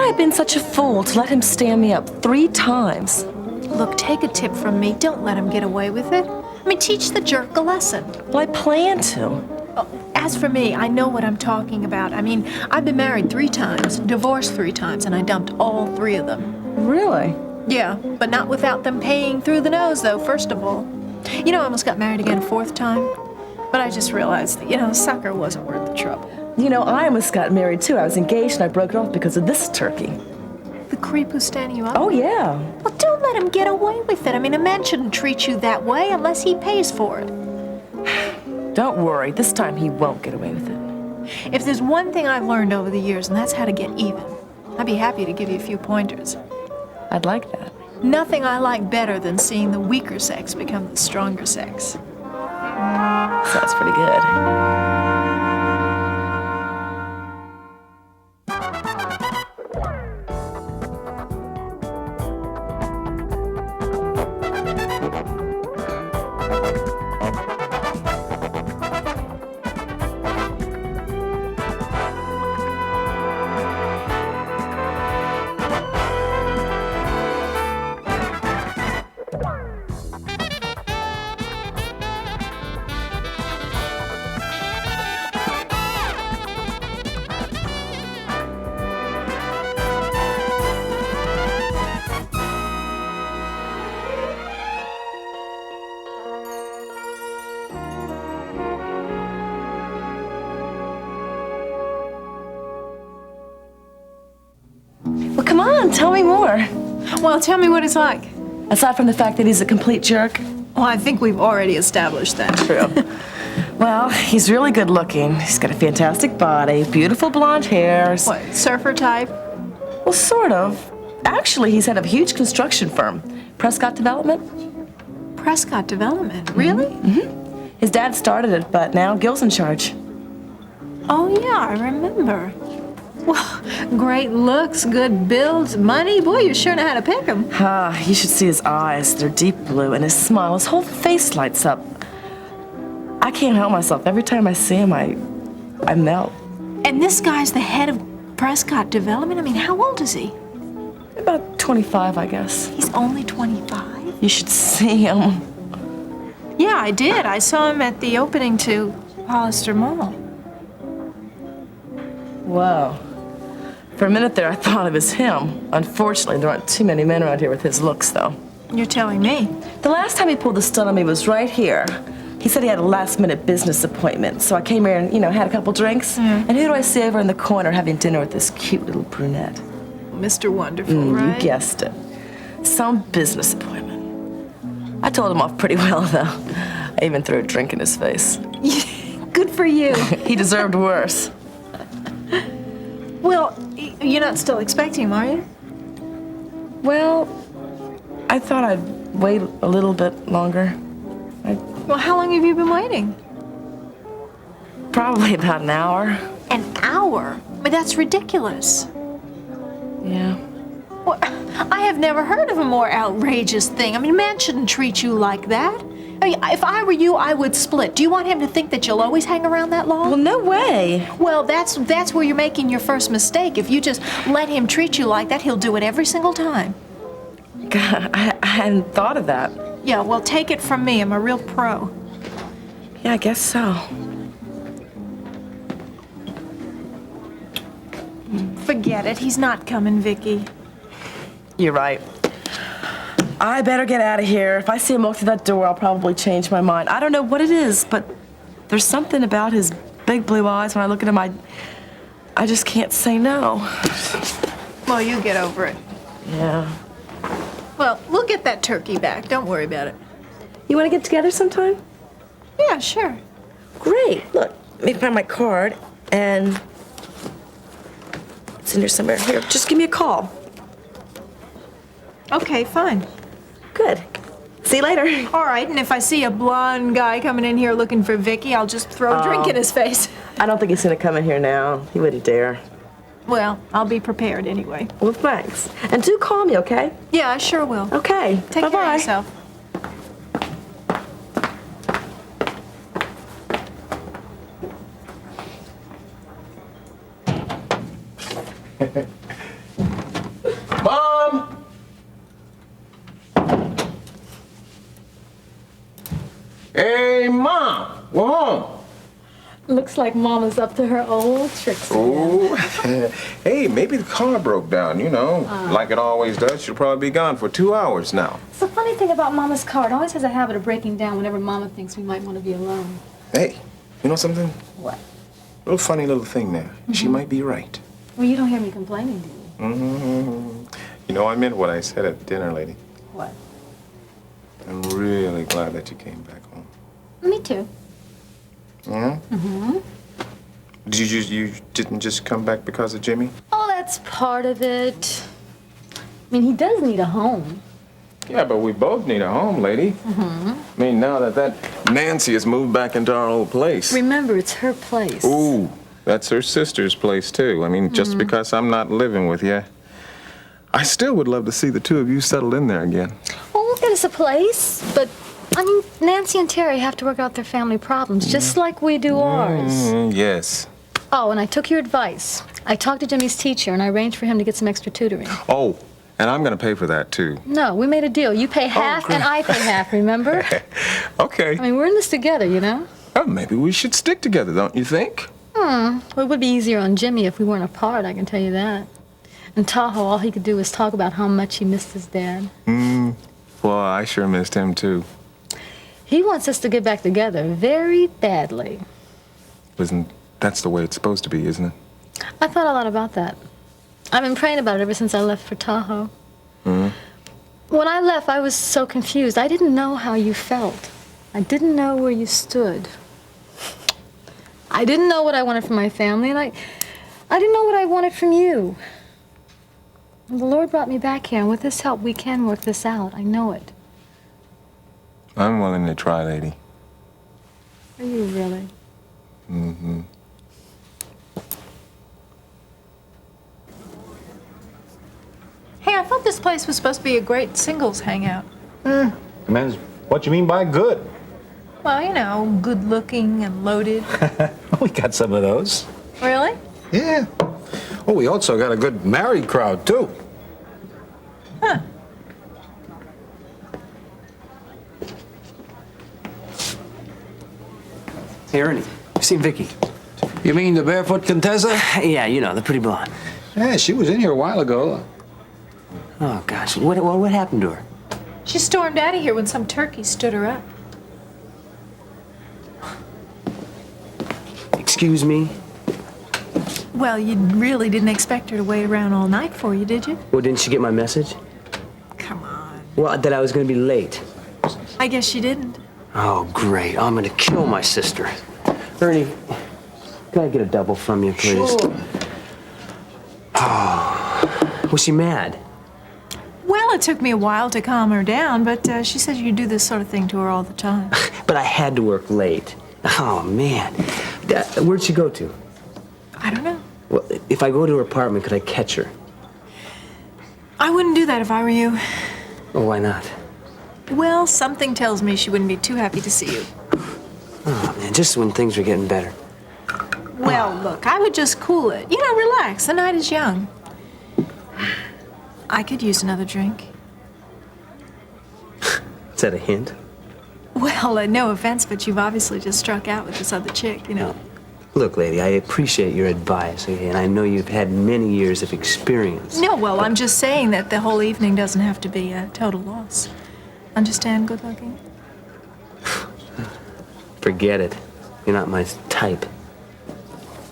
I been such a fool to let him stand me up 3 times? Look, take a tip from me. Don't let him get away with it. I mean, teach the jerk a lesson. Well, I plan to. Oh, as for me, I know what I'm talking about. I mean, I've been married 3 times, divorced 3 times, and I dumped all 3 of them. Really? Yeah, but not without them paying through the nose, though, first of all. You know, I almost got married again a 4th time. But I just realized that, the sucker wasn't worth the trouble. You know, I almost got married, too. I was engaged and I broke it off because of this turkey. The creep who's standing you up? Oh, yeah. Well, don't let him get away with it. I mean, a man shouldn't treat you that way unless he pays for it. Don't worry. This time he won't get away with it. If there's one thing I've learned over the years, and that's how to get even, I'd be happy to give you a few pointers. I'd like that. Nothing I like better than seeing the weaker sex become the stronger sex. Sounds pretty good. Well, come on, tell me more. Well, tell me what it's like. Aside from the fact that he's a complete jerk. Well, I think we've already established that. True. Well, he's really good looking. He's got a fantastic body, beautiful blonde hair. What, surfer type? Well, sort of. Actually, he's head of a huge construction firm. Prescott Development. Prescott Development? Really? Mm-hmm. His dad started it, but now Gil's in charge. Oh, yeah, I remember. Well, great looks, good builds, money. Boy, you sure know how to pick him. You should see his eyes. They're deep blue, and his smile, his whole face lights up. I can't help myself. Every time I see him, I melt. And this guy's the head of Prescott Development? I mean, how old is he? About 25, I guess. He's only 25? You should see him. Yeah, I did. I saw him at the opening to Hollister Mall. Whoa. For a minute there, I thought it was him. Unfortunately, there aren't too many men around here with his looks, though. You're telling me? The last time he pulled the stunt on me was right here. He said he had a last-minute business appointment, so I came here and, had a couple drinks. And who do I see over in the corner having dinner with this cute little brunette? Mr. Wonderful, right? You guessed it. Some business appointment. I told him off pretty well, though. I even threw a drink in his face. Good for you. He deserved worse. Well, you're not still expecting him, are you? Well, I thought I'd wait a little bit longer. Well, how long have you been waiting? Probably about an hour. An hour? But that's ridiculous. Yeah. Well, I have never heard of a more outrageous thing. I mean, a man shouldn't treat you like that. I mean, if I were you, I would split. Do you want him to think that you'll always hang around that long? Well, no way. Well, that's where you're making your first mistake. If you just let him treat you like that, he'll do it every single time. God, I hadn't thought of that. Yeah, well, take it from me. I'm a real pro. Yeah, I guess so. Forget it. He's not coming, Vicky. You're right. I better get out of here. If I see him walk through that door, I'll probably change my mind. I don't know what it is, but there's something about his big blue eyes. When I look at him, I just can't say no. Well, you get over it. Yeah. Well, we'll get that turkey back. Don't worry about it. You want to get together sometime? Yeah, sure. Great. Look, let me find my card, and it's in here somewhere. Here, just give me a call. Okay, fine. Good. See you later. All right, and if I see a blonde guy coming in here looking for Vicky, I'll just throw a drink in his face. I don't think he's going to come in here now. He wouldn't dare. Well, I'll be prepared anyway. Well, thanks. And do call me, okay? Yeah, I sure will. Okay. Take care of yourself. Mom! Hey, Mom! We're home. Looks like Mama's up to her old tricks again. Oh, hey, maybe the car broke down, you know. Like it always does. She'll probably be gone for 2 hours now. It's the funny thing about Mama's car. It always has a habit of breaking down whenever Mama thinks we might want to be alone. Hey, you know something? What? Little funny little thing there. She might be right. Well, you don't hear me complaining, do you? You know, I meant what I said at dinner, lady. What? I'm really glad that you came back home. Me too. Yeah? You didn't just come back because of Jimmy? Oh, that's part of it. I mean, he does need a home. Yeah, but we both need a home, lady. I mean, now that Nancy has moved back into our old place. Remember, it's her place. Ooh, that's her sister's place, too. I mean, just because I'm not living with you, I still would love to see the two of you settled in there again. Well, we'll get us a place, but, I mean, Nancy and Terry have to work out their family problems, just like we do ours. Yes. Oh, and I took your advice. I talked to Jimmy's teacher, and I arranged for him to get some extra tutoring. Oh, and I'm going to pay for that, too. No, we made a deal. You pay half, and I pay half, remember? Okay. I mean, we're in this together, you know? Well, maybe we should stick together, don't you think? Well, it would be easier on Jimmy if we weren't apart, I can tell you that. And Tahoe, all he could do was talk about how much he missed his dad. Well, I sure missed him, too. He wants us to get back together very badly. That's the way it's supposed to be, isn't it? I thought a lot about that. I've been praying about it ever since I left for Tahoe. When I left, I was so confused. I didn't know how you felt. I didn't know where you stood. I didn't know what I wanted from my family, and I didn't know what I wanted from you. And the Lord brought me back here, and with His help, we can work this out. I know it. I'm willing to try, lady. Are you really? Hey, I thought this place was supposed to be a great singles hangout. Depends what you mean by good. Well, you know, good looking and loaded. We got some of those. Really? Yeah. Oh, we also got a good married crowd, too. Huh. Hey, Ernie, you seen Vicky? You mean the barefoot Contessa? Yeah, you know, the pretty blonde. Yeah, she was in here a while ago. Oh, gosh, what happened to her? She stormed out of here when some turkey stood her up. Excuse me? Well, you really didn't expect her to wait around all night for you, did you? Well, didn't she get my message? Come on. Well, that I was going to be late. I guess she didn't. Oh, great. I'm going to kill my sister. Ernie, can I get a double from you, please? Sure. Oh, was she mad? Well, it took me a while to calm her down, but she said you do this sort of thing to her all the time. But I had to work late. Oh, man. Where'd she go to? I don't know. Well, if I go to her apartment, could I catch her? I wouldn't do that if I were you. Oh, why not? Well, something tells me she wouldn't be too happy to see you. Oh, man, just when things are getting better. Well, look, I would just cool it. You know, relax. The night is young. I could use another drink. Is that a hint? Well, no offense, but you've obviously just struck out with this other chick, you know. Look, lady, I appreciate your advice, okay? And I know you've had many years of experience. No, well, I'm just saying that the whole evening doesn't have to be a total loss. Understand, good looking? Forget it. You're not my type.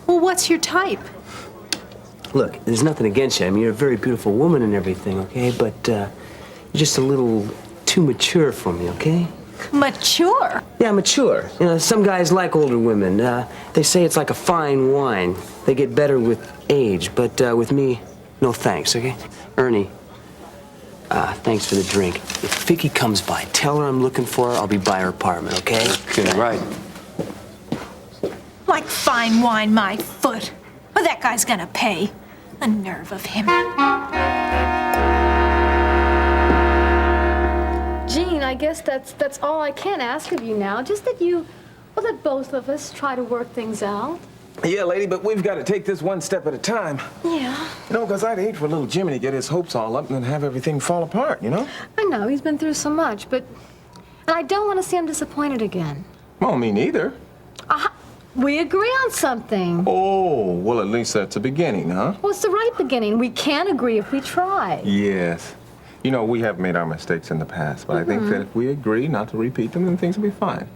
Well, what's your type? Look, there's nothing against you. I mean, you're a very beautiful woman and everything, okay? But you're just a little too mature for me, okay? Mature? Yeah, mature. You know, some guys like older women. They say it's like a fine wine. They get better with age. But with me, no thanks, okay? Ernie, thanks for the drink. If Vicky comes by, tell her I'm looking for her. I'll be by her apartment, okay? Okay, right. Like fine wine, my foot. Well, that guy's gonna pay. The nerve of him. Jean, I guess that's all I can ask of you now. Just that that both of us try to work things out. Yeah, lady, but we've got to take this one step at a time. Yeah. You know, because I'd hate for little Jimmy to get his hopes all up and then have everything fall apart, you know? I know, he's been through so much, but... And I don't want to see him disappointed again. Well, me neither. We agree on something. Oh, well, at least that's a beginning, huh? Well, it's the right beginning. We can agree if we try. Yes. You know, we have made our mistakes in the past, but I think that if we agree not to repeat them, then things will be fine.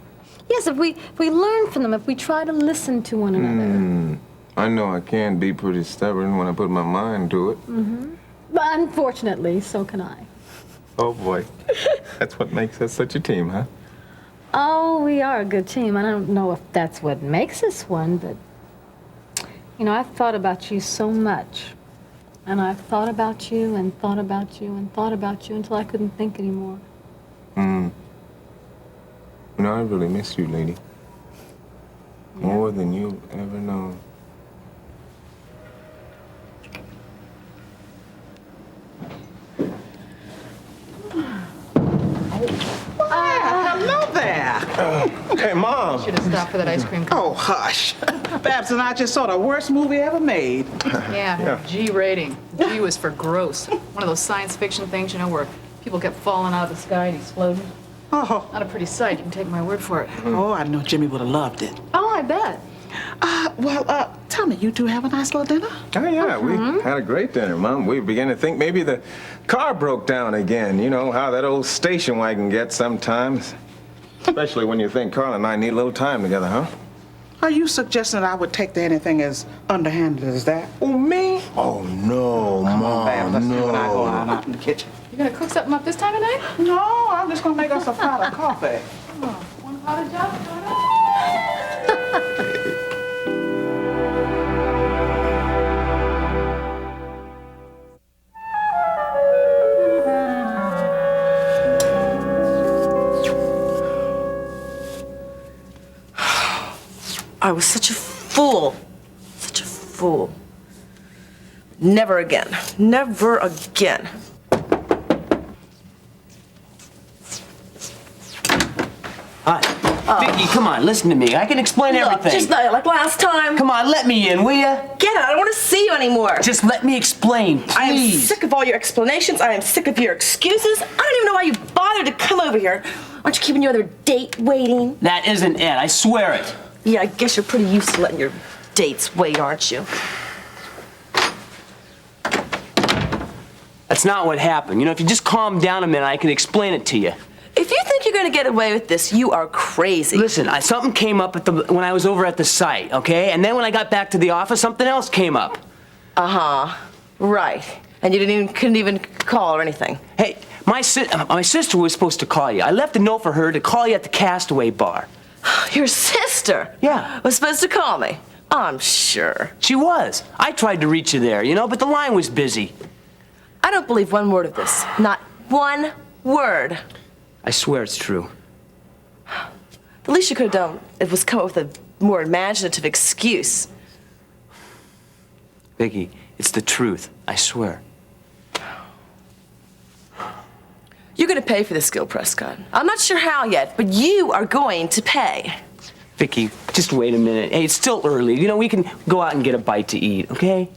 Yes, if we learn from them, if we try to listen to one another. I know I can be pretty stubborn when I put my mind to it. But unfortunately, so can I. Oh, boy. That's what makes us such a team, huh? Oh, we are a good team. I don't know if that's what makes us one, but... You know, I've thought about you so much. And I've thought about you and thought about you and thought about you until I couldn't think anymore. You know, I really miss you, lady. More than you've ever known. Hello there. Hey, Mom. Should have stopped for that ice cream cone. Oh, hush. Babs and I just saw the worst movie ever made. Yeah, G rating. G was for gross. One of those science fiction things, you know, where people kept falling out of the sky and exploding. Oh, Not a pretty sight, you can take my word for it. oh, I know Jimmy would have loved it. Oh, I bet. Tell me, you two have a nice little dinner? Oh, yeah, we had a great dinner, Mom. We began to think maybe the car broke down again. You know how that old station wagon gets sometimes. Especially when you think Carl and I need a little time together, huh? Are you suggesting that I would take to anything as underhanded as that? Oh, me? Oh, no, Babs, let's Mom, you and I go on no. out in the kitchen. You gonna cook something up this time of night? No, I'm just gonna make us a pot of coffee. One pot of job, I was such a fool. Such a fool. Never again. Never again. Hi. Vicky, come on, listen to me. I can explain Look, everything. just like last time. Come on, let me in, will ya? Get out. I don't want to see you anymore. Just let me explain, please. I am sick of all your explanations. I am sick of your excuses. I don't even know why you bothered to come over here. Aren't you keeping your other date waiting? That isn't it, I swear it. Yeah, I guess you're pretty used to letting your dates wait, aren't you? That's not what happened. You know, if you just calm down a minute, I can explain it to you. If you think you're going to get away with this, you are crazy. Listen, something came up when I was over at the site, okay? And then when I got back to the office, something else came up. Uh-huh. Right. And you couldn't even call or anything. Hey, my sister was supposed to call you. I left a note for her to call you at the Castaway Bar. Your sister? Yeah. Was supposed to call me. I'm sure. She was. I tried to reach you there, you know, but the line was busy. I don't believe one word of this. Not one word. I swear it's true. The least you could have done was come up with a more imaginative excuse. Vicky, it's the truth. I swear. You're going to pay for this, Gil Prescott. I'm not sure how yet, but you are going to pay. Vicky, just wait a minute. Hey, it's still early. You know, we can go out and get a bite to eat, okay?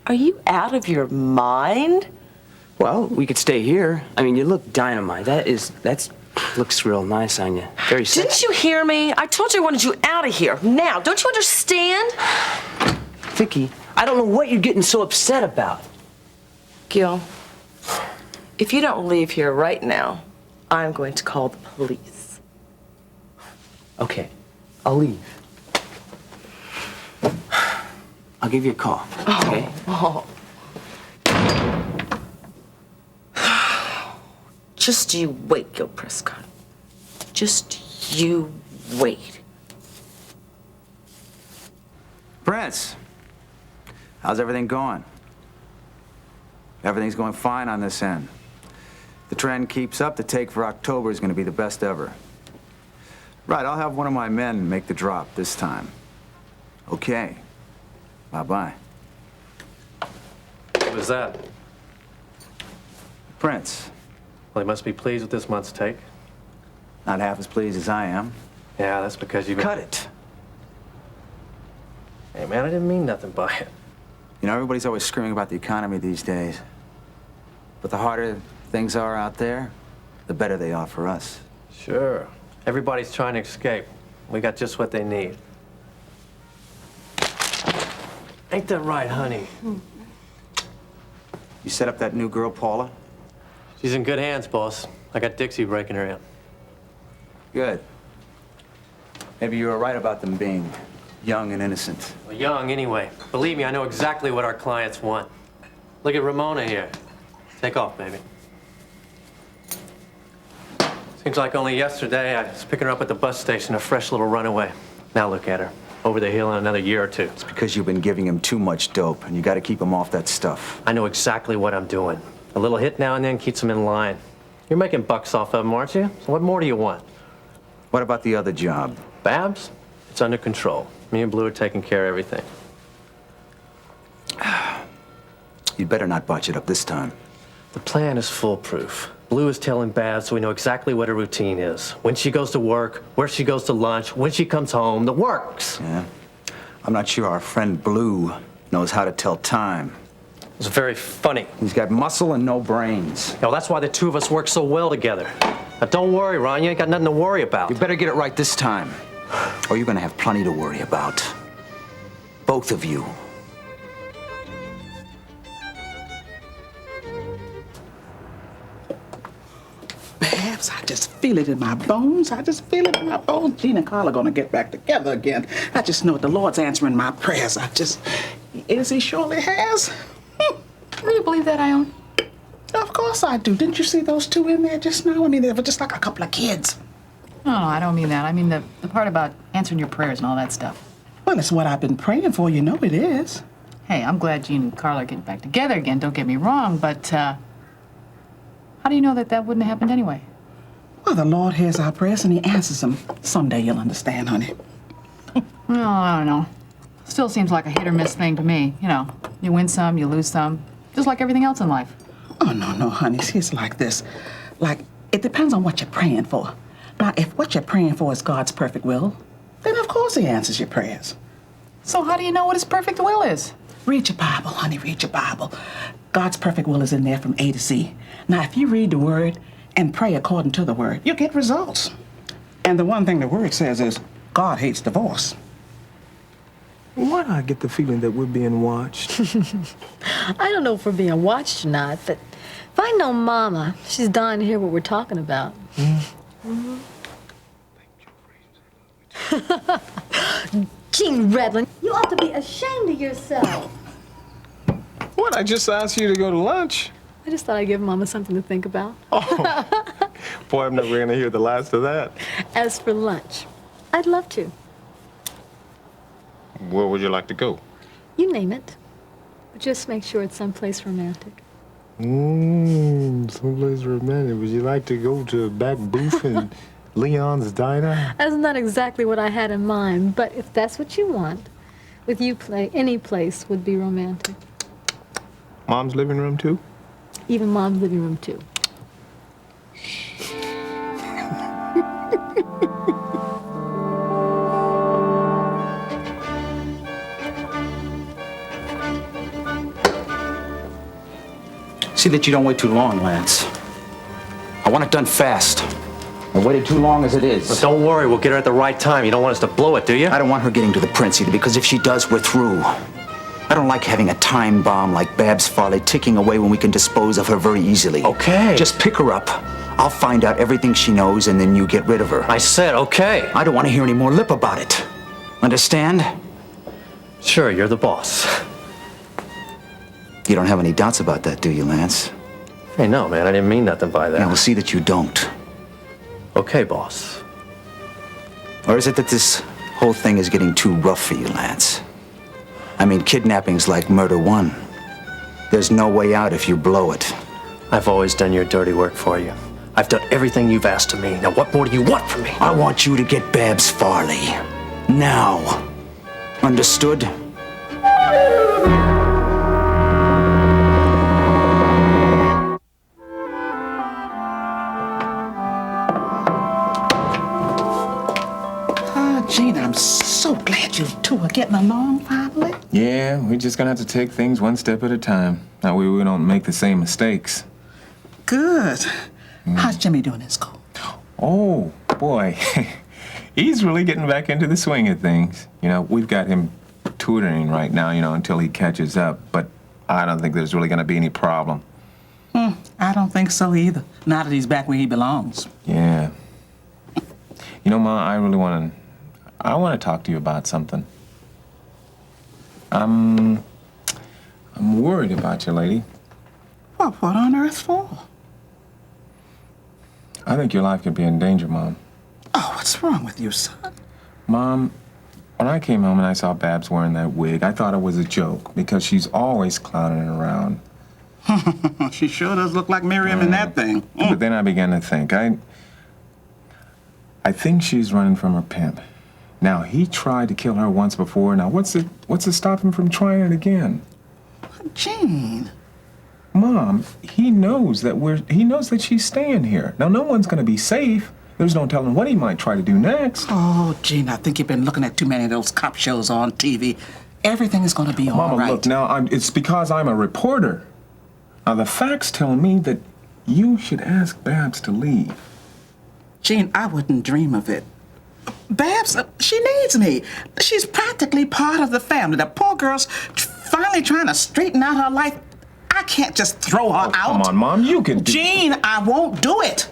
Are you out of your mind? Well, we could stay here. I mean, you look dynamite. That's looks real nice on you. Very sexy. Didn't you hear me? I told you I wanted you out of here. Now, don't you understand? Vicky, I don't know what you're getting so upset about. Gil, if you don't leave here right now, I'm going to call the police. Okay, I'll leave. I'll give you a call, okay? Oh. Just you wait, Gil Prescott. Just you wait. Prince, how's everything going? Everything's going fine on this end. The trend keeps up, the take for October is going to be the best ever. Right, I'll have one of my men make the drop this time. Okay. Bye-bye. What was that? Prince, Well, he must be pleased with this month's take. not half as pleased as I am. Yeah, that's because you've been... Cut it. Hey, man, I didn't mean nothing by it. You know, everybody's always screaming about the economy these days. But the harder things are out there, the better they are for us. Sure. Everybody's trying to escape. We got just what they need. Ain't that right, honey? You set up that new girl, Paula? She's in good hands, boss. I got Dixie breaking her in. Good. Maybe you were right about them being young and innocent. Well, young, anyway. Believe me, I know exactly what our clients want. Look at Ramona here. Take off, baby. Seems like only yesterday I was picking her up at the bus station, a fresh little runaway. Now look at her. Over the hill in another year or two. It's because you've been giving him too much dope, and you got to keep him off that stuff. I know exactly what I'm doing. A little hit now and then keeps him in line. You're making bucks off of him, aren't you? So what more do you want? What about the other job? Babs? It's under control. Me and Blue are taking care of everything. You'd better not botch it up this time. The plan is foolproof. Blue is telling Babs so we know exactly what her routine is. When she goes to work, where she goes to lunch, when she comes home, the works. Yeah. I'm not sure our friend Blue knows how to tell time. It's very funny. He's got muscle and no brains. You know, that's why the two of us work so well together. Now, don't worry, Ron. You ain't got nothing to worry about. You better get it right this time, or you're gonna have plenty to worry about. Both of you. Babs, I just feel it in my bones. I just feel it in my bones. Gene and Carl are gonna get back together again. I just know the Lord's answering my prayers. As he surely has. Really believe that, Ione? Of course I do. Didn't you see those two in there just now? I mean, they were just like a couple of kids. No, I don't mean that. I mean the part about answering your prayers and all that stuff. Well, it's what I've been praying for. You know it is. Hey, I'm glad Gene and Carl are getting back together again, don't get me wrong, but, how do you know that wouldn't have happened anyway? Well, the Lord hears our prayers and he answers them. Someday you'll understand, honey. Well, I don't know. Still seems like a hit or miss thing to me. You know, you win some, you lose some. Just like everything else in life. Oh, no, honey. See, it's like this. Like, it depends on what you're praying for. Now, if what you're praying for is God's perfect will, then of course he answers your prayers. So how do you know what his perfect will is? Read your Bible, honey, read your Bible. God's perfect will is in there from A to Z. Now, if you read the Word and pray according to the Word, you'll get results. And the one thing the Word says is, God hates divorce. Why do I get the feeling that we're being watched? I don't know if we're being watched or not, but if I know Mama, she's dying to hear what we're talking about. Gene Redlin, you ought to be ashamed of yourself. What? I just asked you to go to lunch. I just thought I'd give Mama something to think about. Boy, I'm never gonna hear the last of that. As for lunch, I'd love to. Where would you like to go? You name it. But just make sure it's someplace romantic. Someplace romantic. Would you like to go to Back Booth and Leon's Diner? That's not exactly what I had in mind, but if that's what you want, with you any place would be romantic. Mom's living room, too? Even Mom's living room, too. See that you don't wait too long, Lance. I want it done fast. I waited too long as it is. But don't worry, we'll get her at the right time. You don't want us to blow it, do you? I don't want her getting to the prince either, because if she does, we're through. I don't like having a time bomb like Babs Farley ticking away when we can dispose of her very easily. Okay. Just pick her up. I'll find out everything she knows, and then you get rid of her. I said okay. I don't want to hear any more lip about it. Understand? Sure, you're the boss. You don't have any doubts about that, do you, Lance? Hey, no, man, I didn't mean nothing by that. Now, we'll see that you don't. Okay, boss. Or is it that this whole thing is getting too rough for you, Lance? I mean, kidnapping's like murder one. There's no way out if you blow it. I've always done your dirty work for you. I've done everything you've asked of me. Now, what more do you want from me? I want you to get Babs Farley. Now. Understood? Gene, I'm so glad you two are getting along finally. Yeah, we're just gonna have to take things one step at a time. That way we don't make the same mistakes. Good. How's Jimmy doing in school? Oh, boy. He's really getting back into the swing of things. You know, we've got him tutoring right now, you know, until he catches up, but I don't think there's really gonna be any problem. I don't think so either. Now that he's back where he belongs. Yeah. You know, Ma, I want to talk to you about something. I'm worried about you, lady. Well, what on earth for? I think your life could be in danger, Mom. Oh, what's wrong with you, son? Mom, when I came home and I saw Babs wearing that wig, I thought it was a joke because she's always clowning around. She sure does look like Miriam in that thing. But then I began to think, I think she's running from her pimp. Now, he tried to kill her once before. Now, what's to stop him from trying it again? Gene. Mom, he knows that she's staying here. Now, no one's going to be safe. There's no telling what he might try to do next. Oh, Gene, I think you've been looking at too many of those cop shows on TV. Everything is going to be all right. Mama, look, now, it's because I'm a reporter. Now, the facts tell me that you should ask Babs to leave. Gene, I wouldn't dream of it. Babs, she needs me. She's practically part of the family. The poor girl's finally trying to straighten out her life. I can't just throw her out. Come on, Mom, you can do... Gene, I won't do it.